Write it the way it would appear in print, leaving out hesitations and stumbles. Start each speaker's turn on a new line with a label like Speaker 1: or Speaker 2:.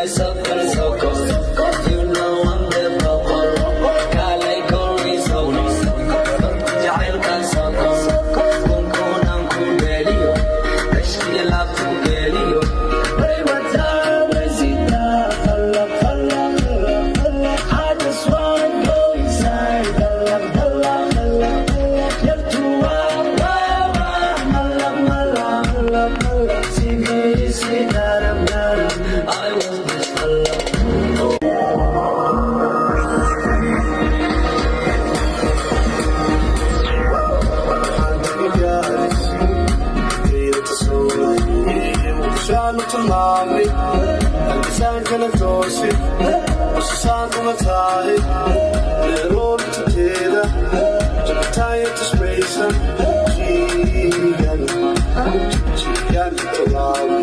Speaker 1: my circle, so cold. You know I'm the bubble. Kalay ko rizal. Jahil ka so cold. Kung kunang kubelio. Tashkiya lap kubelio. Pray what's up, Rosita. Falla, falla, falla. I just wanna go inside. Falla, falla, falla, falla. You're too wild, wild, wild. Mala, mala, mala, mala. Sige, sige, daram, daram. I was this falla.
Speaker 2: Masyado tumami ang design ka ng tosi Masasahan ko matahi Meron ito tira Tsaka tayo ito space Chiyan ito lawi